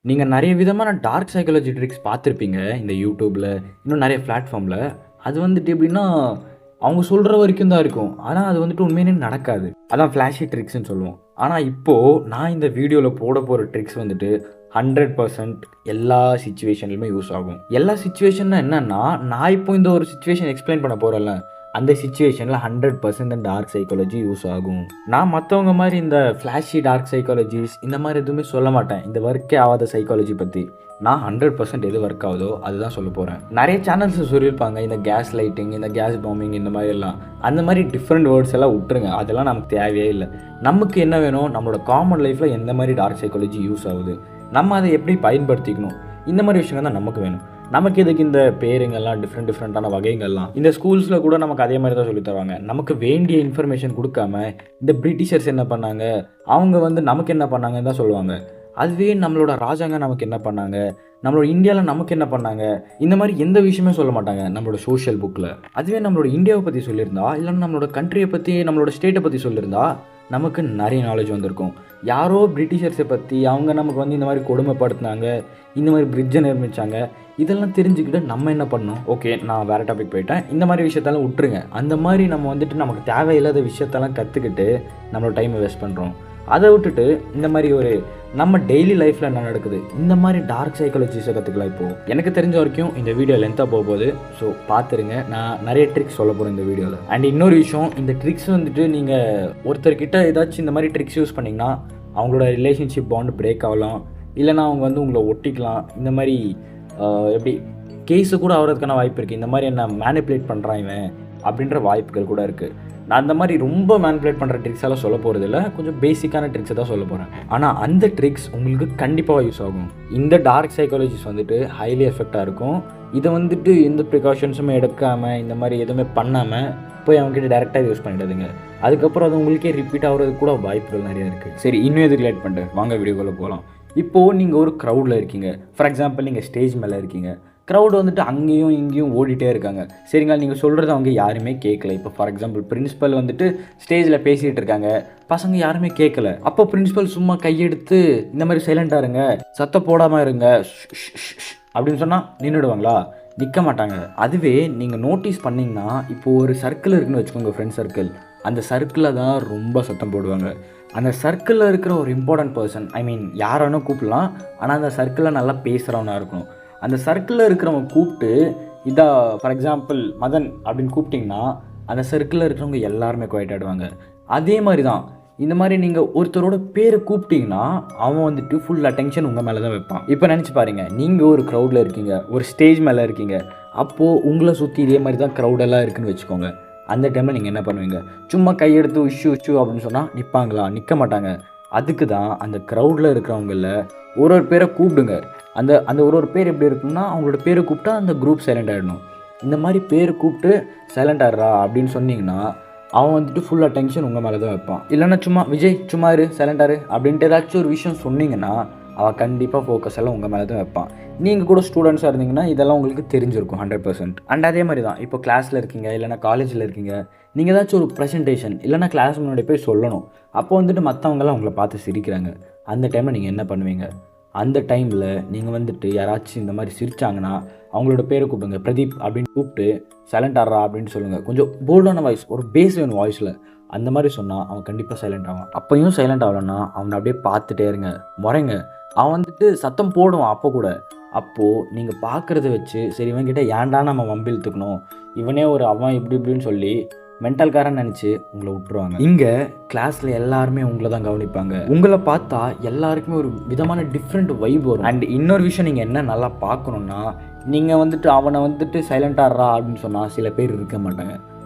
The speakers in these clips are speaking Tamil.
நீங்கள் நிறைய விதமான டார்க் சைக்காலஜி ட்ரிக்ஸ் பார்த்துருப்பீங்க இந்த யூடியூப்பில், இன்னும் நிறைய பிளாட்ஃபார்மில். அது வந்துட்டு எப்படின்னா, அவங்க சொல்கிற வரைக்கும் தான் இருக்கும். ஆனால் அது வந்துட்டு உண்மையிலே நடக்காது. அதான் ஃப்ளாஷி ட்ரிக்ஸ்ன்னு சொல்லுவோம். ஆனால் இப்போது நான் இந்த வீடியோவில் போட போகிற ட்ரிக்ஸ் வந்துட்டு 100% எல்லா சிச்சுவேஷன்லையுமே யூஸ் ஆகும். எல்லா சிச்சுவேஷன்னா என்னென்னா, நான் இப்போ இந்த ஒரு சிச்சுவேஷன் எக்ஸ்பிளைன் பண்ண போகிறேன்ல, அந்த சிச்சுவேஷனில் 100% டார்க் சைக்காலஜி யூஸ் ஆகும். நான் மற்றவங்க மாதிரி இந்த ஃப்ளாஷி டார்க் சைக்காலஜிஸ் இந்த மாதிரி எதுவுமே சொல்ல மாட்டேன். இந்த ஒர்க்கே ஆகாத சைக்காலஜி பற்றி நான் 100% எது ஒர்க் ஆகுதோ அதுதான் சொல்ல போகிறேன். நிறைய சேனல்ஸ் சொல்லியிருப்பாங்க இந்த கேஸ் லைட்டிங், இந்த கேஸ் பாம்பிங், இந்த மாதிரி எல்லாம். அந்த மாதிரி டிஃப்ரெண்ட் வேர்ட்ஸ் எல்லாம் விட்டுருங்க. அதெல்லாம் நமக்கு தேவையே இல்லை. நமக்கு என்ன வேணும், நம்மளோட காமன் லைஃப்பில் எந்த மாதிரி டார்க் சைக்காலஜி யூஸ் ஆகுது, நம்ம அதை எப்படி பயன்படுத்திக்கணும், இந்த மாதிரி விஷயங்கள் தான் நமக்கு வேணும். நமக்கு இதுக்கு இந்த பேருங்கள்லாம் டிஃப்ரெண்ட்டான வகைகள்லாம் இந்த ஸ்கூல்ஸில் கூட நமக்கு அதே மாதிரி தான் சொல்லி தருவாங்க. நமக்கு வேண்டிய இன்ஃபர்மேஷன் கொடுக்காம இந்த பிரிட்டிஷர்ஸ் என்ன பண்ணாங்க, அவங்க நமக்கு என்ன பண்ணாங்கன்னு தான் சொல்லுவாங்க. அதுவே நம்மளோட ராஜாங்க நமக்கு என்ன பண்ணாங்க, நம்மளோட இந்தியாவில் நமக்கு என்ன பண்ணாங்க, இந்த மாதிரி எந்த விஷயமே சொல்ல மாட்டாங்க நம்மளோட சோஷியல் புக்கில். அதுவே நம்மளோட இந்தியாவை பற்றி சொல்லியிருந்தா, இல்லைன்னா நம்மளோட கண்ட்ரியை பற்றி, நம்மளோட ஸ்டேட்டை பற்றி சொல்லியிருந்தா நமக்கு நிறைய நாலேஜ் வந்திருக்கும். யாரோ பிரிட்டிஷர்ஸை பற்றி அவங்க நமக்கு இந்த மாதிரி கொடுமைப்படுத்தினாங்க, இந்த மாதிரி பிரிட்ஜை நிர்மித்தாங்க, இதெல்லாம் தெரிஞ்சுக்கிட்டு நம்ம என்ன பண்ணோம், ஓகே நான் வேறு டாபிக் போயிட்டேன், இந்த மாதிரி விஷயத்தெல்லாம் விட்டுருங்க. அந்த மாதிரி நம்ம நமக்கு தேவையில்லாத விஷயத்தெல்லாம் கற்றுக்கிட்டு நம்மளோட டைமை வேஸ்ட் பண்ணுறோம். அதை விட்டுட்டு இந்த மாதிரி ஒரு நம்ம டெய்லி லைஃப்பில் என்ன நடக்குது, இந்த மாதிரி டார்க் சைக்காலஜிஸை கற்றுக்கலாம். இப்போது எனக்கு தெரிஞ்ச வரைக்கும் இந்த வீடியோ லென்த்தாக போகுது, ஸோ பார்த்துருங்க. நான் நிறைய ட்ரிக்ஸ் சொல்ல போகிறேன் இந்த வீடியோவில். அண்ட் இன்னொரு விஷயம், இந்த ட்ரிக்ஸ் நீங்கள் ஒருத்தர்கிட்ட ஏதாச்சும் இந்த மாதிரி ட்ரிக்ஸ் யூஸ் பண்ணிங்கன்னா அவங்களோட ரிலேஷன்ஷிப் பாண்டு பிரேக் ஆகலாம், இல்லைனா அவங்க உங்களை ஒட்டிக்கலாம். இந்த மாதிரி எப்படி கேஸு கூட ஆகிறதுக்கான வாய்ப்பு இருக்குது. இந்த மாதிரி என்ன மேனிப்புலேட் பண்ணுறான் இவன் அப்படின்ற வாய்ப்புகள் கூட இருக்குது. நான் அந்த மாதிரி ரொம்ப மேனிப்புலேட் பண்ணுற ட்ரிக்ஸ் எல்லாம் சொல்ல போகிறது இல்லை, கொஞ்சம் பேசிக்கான ட்ரிக்ஸை தான் சொல்ல போகிறேன். ஆனால் அந்த ட்ரிக்ஸ் உங்களுக்கு கண்டிப்பாக யூஸ் ஆகும். இந்த டார்க் சைக்காலஜிஸ் ஹைலி எஃபெக்டாக இருக்கும். இதை எந்த ப்ரிகாஷன்ஸுமே எடுக்காமல், இந்த மாதிரி எதுவுமே பண்ணாமல் போய் அவங்ககிட்ட டேரெக்டாக யூஸ் பண்ணிடாதுங்க. அதுக்கப்புறம் அது உங்களுக்கே ரிப்பீட் ஆகிறதுக்கு கூட வாய்ப்புகள் நிறையா இருக்குது. சரி, இன்னும் எதுக்கு லேட் பண்ணிட்டு வாங்க வீடியோக்குள்ளே போகலாம். இப்போது நீங்கள் ஒரு க்ரௌடில் இருக்கீங்க. ஃபார் எக்ஸாம்பிள் நீங்கள் ஸ்டேஜ் மேலே இருக்கீங்க. க்ரௌடு அங்கேயும் இங்கேயும் ஓடிட்டே இருக்காங்க. சரிங்களா, நீங்கள் சொல்கிறது அவங்க யாருமே கேட்கல. இப்போ ஃபார் எக்ஸாம்பிள் பிரின்ஸிபல் ஸ்டேஜில் பேசிகிட்டு இருக்காங்க, பசங்க யாருமே கேட்கல. அப்போ பிரின்ஸிபல் சும்மா கையெடுத்து இந்த மாதிரி சைலண்டாக இருங்க, சத்தம் போடாமல் இருங்க அப்படின்னு சொன்னால் நின்றுடுவாங்களா? நிற்க மாட்டாங்க. அதுவே நீங்கள் நோட்டீஸ் பண்ணிங்கன்னா, இப்போது ஒரு சர்க்கிள் இருக்குன்னு வச்சுக்கோங்க, ஃப்ரெண்ட் சர்க்கிள். அந்த சர்க்கிளில் தான் ரொம்ப சத்தம் போடுவாங்க. அந்த சர்க்கிளில் இருக்கிற ஒரு இம்பார்ட்டன்ட் பர்சன், யாரானோ கூப்பிடலாம், ஆனால் அந்த சர்க்கிளில் நல்லா பேசுகிறவனா இருக்கணும். அந்த சர்க்கிளில் இருக்கிறவங்க கூப்பிட்டு, ஃபார் எக்ஸாம்பிள் மதன் அப்படின்னு கூப்பிட்டிங்கன்னா அந்த சர்க்கிளில் இருக்கிறவங்க எல்லாருமே குவைட் ஆகிடுவாங்க. அதே மாதிரி தான் இந்த மாதிரி நீங்கள் ஒருத்தரோட பேரை கூப்பிட்டிங்கன்னா அவன் ஃபுல் அட்டென்ஷன் உங்கள் மேலே தான் வைப்பான். இப்போ நினச்சி பாருங்கள், நீங்கள் ஒரு க்ரௌடில் இருக்கீங்க, ஒரு ஸ்டேஜ் மேலே இருக்கீங்க. அப்போது உங்களை சுற்றி இதே மாதிரி தான் க்ரௌடெல்லாம் இருக்குதுன்னு வச்சுக்கோங்க. அந்த டைமில் நீங்கள் என்ன பண்ணுவீங்க? சும்மா கையெடுத்து உஷு அப்படின்னு சொன்னால் நிற்பாங்களா? நிற்க மாட்டாங்க. அதுக்கு தான் அந்த க்ரௌடில் இருக்கிறவங்கள ஒரு பேரை கூப்பிடுங்க. அந்த ஒரு பேர் எப்படி இருக்குன்னா, அவங்களோட பேரை கூப்பிட்டா அந்த குரூப் சைலண்ட் ஆகிடணும். இந்த மாதிரி பேர் கூப்பிட்டு சைலண்ட் ஆடுறா அப்படின்னு சொன்னீங்கன்னா அவன் ஃபுல் அட்டென்ஷன் உங்கள் மேலே தான் வைப்பான். இல்லைன்னா சும்மா விஜய் சும்மா இரு, சைலண்ட் ஆறு அப்படின்ட்டு ஏதாச்சும் ஒரு விஷயம் சொன்னீங்கன்னா அவன் கண்டிப்பாக ஃபோக்கஸ் எல்லாம் உங்கள் மேலே தான் வைப்பான். நீங்கள் கூட ஸ்டூடெண்ட்ஸாக இருந்தீங்கன்னா இதெல்லாம் உங்களுக்கு தெரிஞ்சிருக்கும் 100%. அண்ட் அதே மாதிரி தான் இப்போ கிளாஸில் இருக்கீங்க, இல்லைனா காலேஜில் இருக்கீங்க, நீங்கள் ஏதாச்சும் ஒரு ப்ரெசன்டேஷன் இல்லைனா கிளாஸ் முன்னாடி போய் சொல்லணும். அப்போ மற்றவங்களாம் உங்களை பார்த்து சிரிக்கிறாங்க. அந்த டைமில் நீங்கள் என்ன பண்ணுவீங்க? அந்த டைமில் நீங்கள் யாராச்சும் இந்த மாதிரி சிரித்தாங்கன்னா அவங்களோட பேரை கூப்பிடுங்க. பிரதீப் அப்படின்னு கூப்பிட்டு சைலண்ட் ஆடுறா அப்படின்னு சொல்லுங்கள். கொஞ்சம் போல்டான வாய்ஸ், ஒரு பேஸ் வேணும் வாய்ஸில். அந்த மாதிரி சொன்னால் அவன் கண்டிப்பாக சைலண்ட் ஆவான். அப்போயும் சைலண்ட் ஆகலைன்னா அவனை அப்படியே பார்த்துட்டே இருங்க, முறைங்க. அவன் சத்தம் போடுவான் அப்போ கூட. அப்போது நீங்கள் பார்க்குறத வச்சு, சரி இவன்கிட்ட ஏன்டா நம்ம வம்பிழுத்துக்கணும், இவனே ஒரு அவன் இப்படின்னு சொல்லி மென்டல்காரன் நினச்சி உங்களை விட்டுருவாங்க. இங்கே கிளாஸில் எல்லாருமே உங்களை தான் கவனிப்பாங்க. உங்களை பார்த்தா எல்லாருக்குமே ஒரு விதமான டிஃப்ரெண்ட் வைப் வரும். அண்ட் இன்னொரு விஷயம் நீங்கள் என்ன நல்லா பார்க்கணுன்னா, நீங்கள் அவனை சைலண்ட் ஆடுறா அப்படின்னு சொன்னால் சில பேர் இருக்க மாட்டாங்க,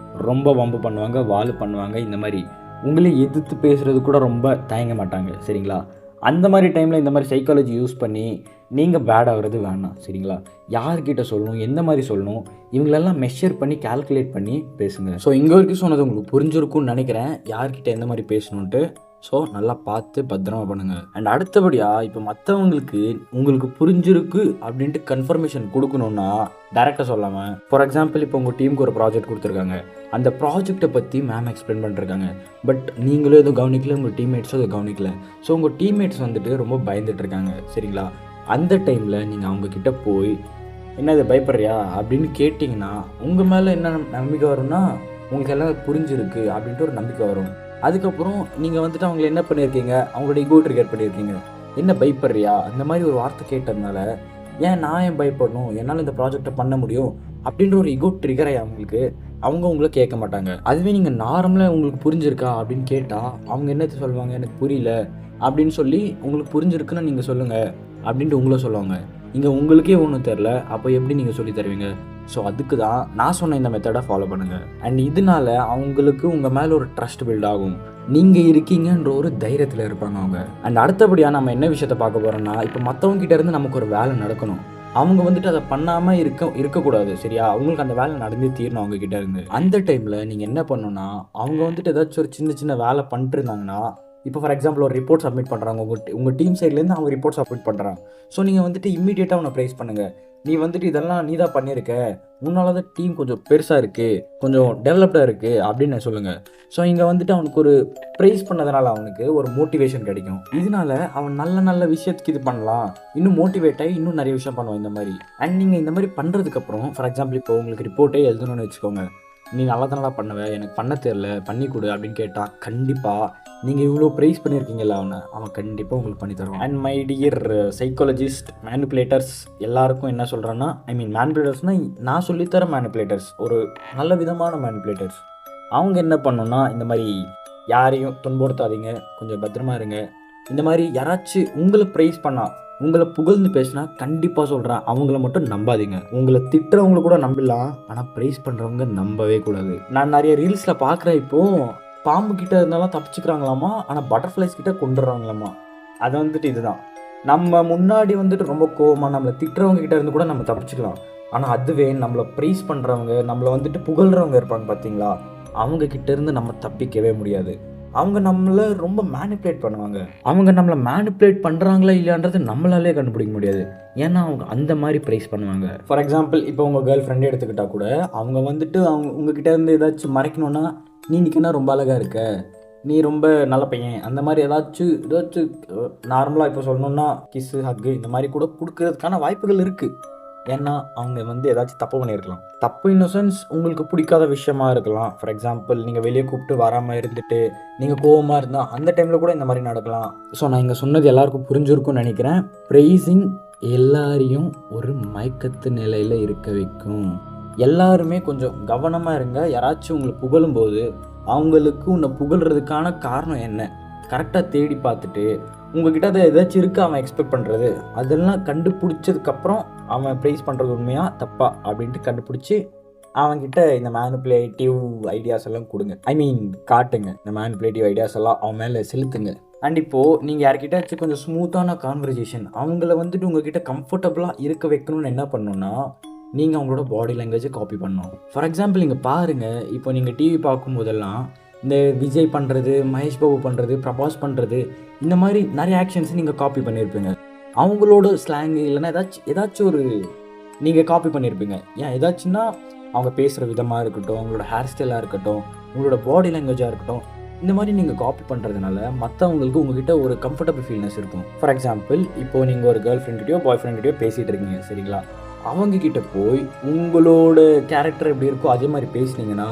ரொம்ப வம்பு பண்ணுவாங்க, வால் பண்ணுவாங்க. இந்த மாதிரி உங்களே எதிர்த்து பேசுகிறது கூட ரொம்ப தயங்க மாட்டாங்க. சரிங்களா, அந்த மாதிரி டைமில் இந்த மாதிரி சைக்காலஜி யூஸ் பண்ணி நீங்கள் பேட் ஆகிறது வேணாம். சரிங்களா, யார்கிட்ட சொல்லணும், எந்த மாதிரி சொல்லணும், இவங்களெல்லாம் மெஷர் பண்ணி கால்குலேட் பண்ணி பேசுங்க. ஸோ இங்கே வரைக்கும் சொன்னது உங்களுக்கு புரிஞ்சிருக்கும்னு நினைக்கிறேன், யார்கிட்ட எந்த மாதிரி பேசணுன்ட்டு. ஸோ நல்லா பார்த்து பத்திரமா பண்ணுங்கள். அண்ட் அடுத்தபடியாக இப்போ மற்றவங்களுக்கு உங்களுக்கு புரிஞ்சிருக்கு அப்படின்ட்டு கன்ஃபர்மேஷன் கொடுக்கணுன்னா டேரெக்டாக சொல்லாமல், ஃபார் எக்ஸாம்பிள் இப்போ உங்கள் டீமுக்கு ஒரு ப்ராஜெக்ட் கொடுத்துருக்காங்க, அந்த ப்ராஜெக்டை பற்றி மேம் எக்ஸ்பிளைன் பண்ணிருக்காங்க. பட் நீங்களும் எதுவும் கவனிக்கல, உங்கள் டீம்மேட்ஸும் அதை கவனிக்கல. ஸோ உங்கள் டீம்மேட்ஸ் ரொம்ப பயந்துட்டு இருக்காங்க. சரிங்களா, அந்த டைமில் நீங்கள் அவங்கக்கிட்ட போய் என்ன இது பயப்படுறியா அப்படின்னு கேட்டிங்கன்னா உங்கள் மேலே என்ன நம்பிக்கை வரும்னா உங்களுக்கு எல்லாம் புரிஞ்சிருக்கு அப்படின்ட்டு ஒரு நம்பிக்கை வரும். அதுக்கப்புறம் நீங்கள் வந்துட்டு அவங்கள என்ன பண்ணியிருக்கீங்க, அவங்களோட ஈகோ ட்ரிகர் பண்ணியிருக்கீங்க. என்ன பயப்படுறியா அந்த மாதிரி ஒரு வார்த்தை கேட்டதுனால நான் ஏன் பயப்படணும், என்னால் இந்த ப்ராஜெக்டை பண்ண முடியும் அப்படின்ற ஒரு ஈகோ ட்ரிகரை அவங்களுக்கு அவங்க உங்களை கேட்க மாட்டாங்க. அதுவே நீங்கள் நார்மலாக உங்களுக்கு புரிஞ்சிருக்கா அப்படின்னு கேட்டால் அவங்க என்னத்தை சொல்லுவாங்க, எனக்கு புரியல அப்படின்னு சொல்லி உங்களுக்கு புரிஞ்சிருக்குன்னு நீங்கள் சொல்லுங்கள் அப்படின்ட்டு உங்களை சொல்லுவாங்க. இங்கே உங்களுக்கே ஒன்றும் தெரில, அப்போ எப்படி நீங்கள் சொல்லி தருவீங்க? ஸோ அதுக்கு தான் நான் சொன்ன இந்த மெத்தடை ஃபாலோ பண்ணுங்கள். அண்ட் இதனால அவங்களுக்கு உங்கள் மேலே ஒரு ட்ரஸ்ட் பில்ட் ஆகும், நீங்கள் இருக்கீங்கன்ற ஒரு தைரியத்தில் இருப்பாங்க அவங்க. அண்ட் அடுத்தபடியாக நம்ம என்ன விஷயத்தை பார்க்க போகிறோம்னா, இப்போ மற்றவங்ககிட்ட இருந்து நமக்கு ஒரு வேலை நடக்கணும், அவங்க வந்துட்டு அதை பண்ணாமல் இருக்கக்கூடாது சரியா, அவங்களுக்கு அந்த வேலை நடந்தே தீரணும் அவங்கக்கிட்ட இருந்து. அந்த டைமில் நீங்கள் என்ன பண்ணணும்னா, அவங்க வந்துட்டு ஏதாச்சும் ஒரு சின்ன சின்ன வேலை பண்ணிட்டு இருந்தாங்கன்னா, இப்போ ஃபார் எக்ஸாம்பிள் ஒரு ரிப்போர்ட் சப்மிட் பண்ணுறாங்க, உங்கள் டீம் சைட்லேருந்து அவங்க ரிப்போர்ட் சப்மிட் பண்ணுறாங்க. ஸோ நீங்கள் வந்துட்டு இம்மீடியட்டாக அவனை ப்ரைஸ் பண்ணுங்கள், நீ வந்துட்டு இதெல்லாம் நீ தான் பண்ணியிருக்க, உன்னால தான் டீம் கொஞ்சம் பெருசாக இருக்குது, கொஞ்சம் டெவலப்டாக இருக்குது அப்படின்னு சொல்லுங்கள். ஸோ இங்கே வந்துட்டு அவனுக்கு ஒரு ப்ரைஸ் பண்ணதுனால அவனுக்கு ஒரு மோட்டிவேஷன் கிடைக்கும். இதனால அவன் நல்ல நல்ல விஷயத்துக்கு இது பண்ணலாம், இன்னும் மோட்டிவேட் ஆகி இன்னும் நிறைய விஷயம் பண்ணுவான் இந்த மாதிரி. அண்ட் நீங்கள் இந்த மாதிரி பண்ணுறதுக்கப்புறம் ஃபார் எக்ஸாம்பிள் இப்போ உங்களுக்கு ரிப்போர்ட்டே எழுதணும்னு வச்சுக்கோங்க, நீ நல்லா தானடா பண்ணுவேன், எனக்கு பண்ண தெரில பண்ணி கொடு அப்படின்னு கேட்டால் கண்டிப்பாக நீங்கள் இவ்வளோ ப்ரைஸ் பண்ணியிருக்கீங்களா அவன் கண்டிப்பாக உங்களுக்கு பண்ணி தருவான். And my dear psychologist manipulators எல்லாருக்கும் என்ன சொல்கிறேன்னா, மேனிப்புலேட்டர்ஸ்னால் நான் சொல்லித்தர மேனிப்புலேட்டர்ஸ், ஒரு நல்ல விதமான மேனிப்புலேட்டர்ஸ். அவங்க என்ன பண்ணணும்னா, இந்த மாதிரி யாரையும் துன்புறுத்தாதீங்க, கொஞ்சம் பத்திரமா இருங்க. இந்த மாதிரி யாராச்சும் உங்களை ப்ரைஸ் பண்ணால், உங்களை புகழ்ந்து பேசினா கண்டிப்பாக சொல்கிறேன் அவங்கள மட்டும் நம்பாதீங்க. உங்களை திட்டுறவங்கள கூட நம்பலாம், ஆனால் ப்ரைஸ் பண்ணுறவங்க நம்பவே கூடாது. நான் நிறைய ரீல்ஸில் பார்க்குறேன், இப்போது பாம்பு கிட்ட இருந்தாலும் தப்பிச்சுக்கிறாங்களாமா, ஆனால் பட்டர்ஃப்ளைஸ் கிட்ட கொண்டுடுறாங்களாமா. அது வந்துட்டு இதுதான், நம்ம முன்னாடி வந்துட்டு ரொம்ப கோவமாக நம்மளை திட்டுறவங்க கிட்ட இருந்து கூட நம்ம தப்பிச்சுக்கலாம், ஆனால் அதுவே நம்மளை ப்ரைஸ் பண்ணுறவங்க, நம்மளை வந்துட்டு புகழ்கிறவங்க இருப்பாங்க பார்த்தீங்களா, அவங்க கிட்ட இருந்து நம்ம தப்பிக்கவே முடியாது. அவங்க நம்மளை ரொம்ப மேனிப்புலேட் பண்ணுவாங்க. அவங்க நம்மளை மேனிப்புலேட் பண்ணுறாங்களா இல்லையான்றது நம்மளாலே கண்டுபிடிக்க முடியாது, ஏன்னா அவங்க அந்த மாதிரி ப்ரைஸ் பண்ணுவாங்க. ஃபார் எக்ஸாம்பிள் இப்போ உங்கள் கேர்ள் ஃப்ரெண்டே எடுத்துக்கிட்டால் கூட அவங்க வந்துட்டு உங்ககிட்ட இருந்து ஏதாச்சும் மறைக்கணுன்னா, நீ நிற்கினா ரொம்ப அழகாக இருக்க, நீ ரொம்ப நல்ல பையன், அந்த மாதிரி ஏதாச்சும் நார்மலாக இப்போ சொல்லணுன்னா கிஸ்ஸு ஹக்கு இந்த மாதிரி கூட கொடுக்கறதுக்கான வாய்ப்புகள் இருக்குது. ஏன்னா அவங்க ஏதாச்சும் தப்பு பண்ணியிருக்கலாம். தப்பு இன் த சென்ஸ் உங்களுக்கு பிடிக்காத விஷயமா இருக்கலாம். ஃபார் எக்ஸாம்பிள் நீங்கள் வெளியே கூப்பிட்டு வராமல் இருந்துட்டு நீங்கள் கோவமாக இருந்தால் அந்த டைமில் கூட இந்த மாதிரி நடக்கலாம். ஸோ நான் இங்கே சொன்னது எல்லாருக்கும் புரிஞ்சிருக்கும்னு நினைக்கிறேன். ப்ரைஸிங் எல்லாரையும் ஒரு மயக்கத்து நிலையில் இருக்க வைக்கும். எல்லாருமே கொஞ்சம் கவனமாக இருங்க. யாராச்சும் உங்களை புகழும்போது அவங்களுக்கு உன்னை புகழ்கிறதுக்கான காரணம் என்ன கரெக்டாக தேடி பார்த்துட்டு, உங்ககிட்ட அதை ஏதாச்சும் இருக்குது அவன் எக்ஸ்பெக்ட் பண்ணுறது, அதெல்லாம் கண்டுபிடிச்சதுக்கப்புறம் அவன் ப்ரைஸ் பண்ணுறது உண்மையாக தப்பா அப்படின்ட்டு கண்டுபிடிச்சி அவன்கிட்ட இந்த மேனிப்புலேட்டிவ் ஐடியாஸ் எல்லாம் கொடுங்க. காட்டுங்க, இந்த மேனிப்புலேட்டிவ் ஐடியாஸ் எல்லாம் அவன் மேலே செலுத்துங்க. அண்ட் இப்போது நீங்கள் யார்கிட்ட கொஞ்சம் ஸ்மூத்தான கான்வர்சேஷன், அவங்கள உங்ககிட்ட கம்ஃபர்டபுளாக இருக்க வைக்கணும்னு என்ன பண்ணணும்னா, நீங்கள் அவங்களோட பாடி லாங்குவேஜை காப்பி பண்ணணும். ஃபார் எக்ஸாம்பிள் நீங்கள் பாருங்கள், இப்போ நீங்கள் டிவி பார்க்கும்போதெல்லாம் இந்த விஜய் பண்ணுறது, மகேஷ் பாபு பண்ணுறது, பிரபாஸ் பண்ணுறது, இந்த மாதிரி நிறைய ஆக்ஷன்ஸ் நீங்கள் காப்பி பண்ணியிருப்பீங்க. அவங்களோட ஸ்லாங் இல்லைன்னா ஏதாச்சும் ஒரு நீங்கள் காப்பி பண்ணியிருப்பீங்க. ஏன் ஏதாச்சுன்னா அவங்க பேசுகிற விதமாக இருக்கட்டும், அவங்களோட ஹேர் ஸ்டைலாக இருக்கட்டும், உங்களோட பாடி லாங்குவேஜாக இருக்கட்டும், இந்த மாதிரி நீங்கள் காப்பி பண்ணுறதுனால மற்றவங்களுக்கு உங்ககிட்ட ஒரு கம்ஃபர்டபுள் ஃபீல்னஸ் இருக்கும். ஃபார் எக்ஸாம்பிள் இப்போது நீங்கள் ஒரு கேர்ள் ஃப்ரெண்ட்கிட்டயோ பாய் ஃப்ரெண்ட்கிட்டயோ பேசிகிட்டு இருக்கீங்க சரிங்களா, அவங்கக்கிட்ட போய் உங்களோட கேரக்டர் எப்படி இருக்கோ அதே மாதிரி பேசுனீங்கன்னா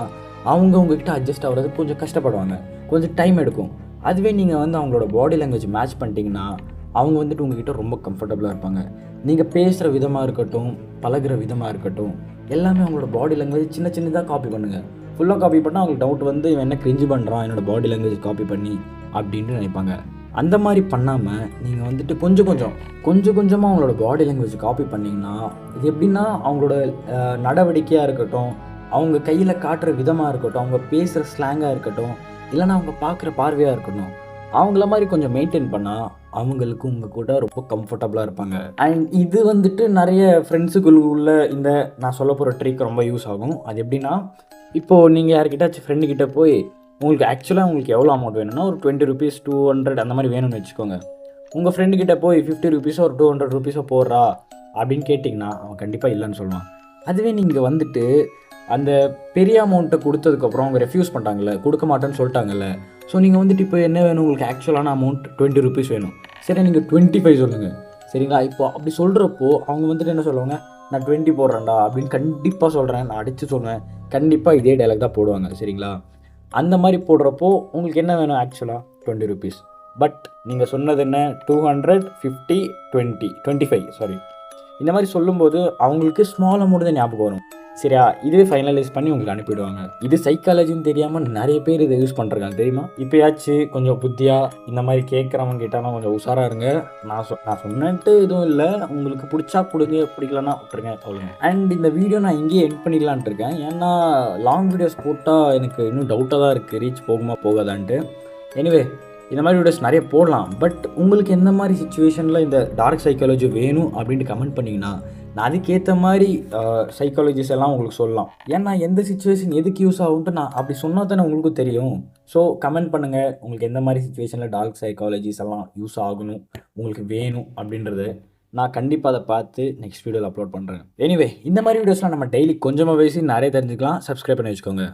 அவங்க உங்ககிட்ட அட்ஜஸ்ட் ஆகிறதுக்கு கொஞ்சம் கஷ்டப்படுவாங்க, கொஞ்சம் டைம் எடுக்கும். அதுவே நீங்கள் அவங்களோட பாடி லாங்குவேஜ் மேட்ச் பண்ணிட்டீங்கன்னா அவங்க உங்ககிட்ட ரொம்ப கம்ஃபர்டபுளாக இருப்பாங்க. நீங்கள் பேசுகிற விதமாக இருக்கட்டும், பழகிற விதமாக இருக்கட்டும், எல்லாமே அவங்களோட பாடி லாங்குவேஜ் சின்ன சின்னதாக காப்பி பண்ணுங்கள். ஃபுல்லாக காப்பி பண்ணால் அவங்களுக்கு டவுட் இவன் என்ன கிரிஞ்சு பண்ணுறான் என்னோடய பாடி லாங்குவேஜ் காப்பி பண்ணி அப்படின்ட்டு நினைப்பாங்க. அந்த மாதிரி பண்ணாமல் நீங்கள் கொஞ்சம் கொஞ்சமாக அவங்களோட பாடி லாங்குவேஜ் காப்பி பண்ணிங்கன்னா, இது எப்படின்னா அவங்களோட நடவடிக்கையாக இருக்கட்டும், அவங்க கையில் காட்டுற விதமாக இருக்கட்டும், அவங்க பேசுகிற ஸ்லாங்காக இருக்கட்டும், இல்லைன்னா அவங்க பார்க்குற பார்வையாக இருக்கட்டும், அவங்கள மாதிரி கொஞ்சம் மெயின்டைன் பண்ணால் அவங்களுக்கு உங்கள் கூட ரொம்ப கம்ஃபர்டபுளாக இருப்பாங்க. அண்ட் இது நிறைய ஃப்ரெண்ட்ஸுக்குள்ள இந்த நான் சொல்ல போகிற ட்ரிக் ரொம்ப யூஸ் ஆகும். அது எப்படின்னா, இப்போது நீங்கள் யார்கிட்டாச்சும் ஃப்ரெண்டுக்கிட்ட போய் உங்களுக்கு எவ்வளோ அமௌண்ட் வேணும்னா ஒரு 20 rupees 200 அந்த மாதிரி வேணும்னு வச்சுக்கோங்க. உங்கள் ஃப்ரெண்டுக்கிட்ட போய் 50 rupees ஒரு 200 rupees போடுறா அப்படின்னு கேட்டிங்கன்னா அவன் கண்டிப்பாக இல்லைன்னு சொல்லுவான். அதுவே நீங்கள் அந்த பெரிய அமௌண்ட்டை கொடுத்ததுக்கப்புறம் அவங்க ரெஃப்யூஸ் பண்ணிட்டாங்கல்ல, கொடுக்க மாட்டேன்னு சொல்லிட்டாங்கல்ல, ஸோ நீங்கள் இப்போ என்ன வேணும், உங்களுக்கு ஆக்சுவலான அமௌண்ட் 20 rupees வேணும். சரி நீங்கள் 25 சொல்லுங்கள். சரிங்களா? இப்போ அப்படி சொல்கிறப்போ அவங்க வந்துட்டு என்ன சொல்லுவாங்க, நான் 20 போடுறேன்டா அப்படின்னு கண்டிப்பாக சொல்கிறேன், நான் அடித்து சொல்லுவேன். கண்டிப்பாக இதே டயலாக் தான் போடுவாங்க. சரிங்களா? அந்த மாதிரி போடுறப்போ உங்களுக்கு என்ன வேணும் ஆக்சுவலாக? 20 ருபீஸ். பட் நீங்கள் சொன்னது என்ன, 200, 50, 20, 25 சாரி. இந்த மாதிரி சொல்லும்போது அவங்களுக்கு ஸ்மால் அமௌண்ட் தான் ஞாபகம் வரும். சரியா? இதுவே ஃபைனலைஸ் பண்ணி உங்களுக்கு அனுப்பிடுவாங்க. இது சைக்காலஜின்னு தெரியாமல் நிறைய பேர் இதை யூஸ் பண்ணுறாங்க தெரியுமா? இப்போயாச்சும் கொஞ்சம் புத்தியாக இந்த மாதிரி கேட்குறவங்க கிட்டலாம் கொஞ்சம் உஷாராக இருங்க. நான் சொன்னேன்ட்டு எதுவும் இல்லை. உங்களுக்கு பிடிச்சா கொடுங்க, பிடிக்கலன்னா விட்டுருங்க, அவ்வளோங்க. அண்ட் இந்த வீடியோ நான் இங்கேயே எண்ட் பண்ணிக்கலான்ட்டு இருக்கேன். ஏன்னா லாங் வீடியோஸ் போட்டால் எனக்கு இன்னும் டவுட்டாக தான் இருக்குது, ரீச் போகுமா போகாதான்ட்டு. எனிவே இந்த மாதிரி வீடியோஸ் நிறைய போடலாம். பட் உங்களுக்கு எந்த மாதிரி சுச்சுவேஷனில் இந்த டார்க் சைக்காலஜி வேணும் அப்படின்ட்டு கமெண்ட் பண்ணிங்கன்னா நான் அதுக்கேற்ற மாதிரி சைக்காலஜிஸ் எல்லாம் உங்களுக்கு சொல்லலாம். ஏன்னா எந்த சுச்சுவேஷன் எதுக்கு யூஸ் ஆகுன்ட்டு நான் அப்படி சொன்னால் தானே உங்களுக்கும் தெரியும். ஸோ கமெண்ட் பண்ணுங்கள், உங்களுக்கு எந்த மாதிரி சுச்சுவேஷனில் டார்க் சைக்காலஜிஸ் எல்லாம் யூஸ் ஆகணும், உங்களுக்கு வேணும் அப்படின்றது. நான் கண்டிப்பாக அதை பார்த்து நெக்ஸ்ட் வீடியோவில் அப்லோட் பண்ணுறேன். எனிவே இந்த மாதிரி வீடியோஸ்லாம் நம்ம டெய்லி கொஞ்சமாக பேசி நிறைய தெரிஞ்சுக்கலாம். சப்ஸ்கிரைப் பண்ணி வச்சுக்கோங்க.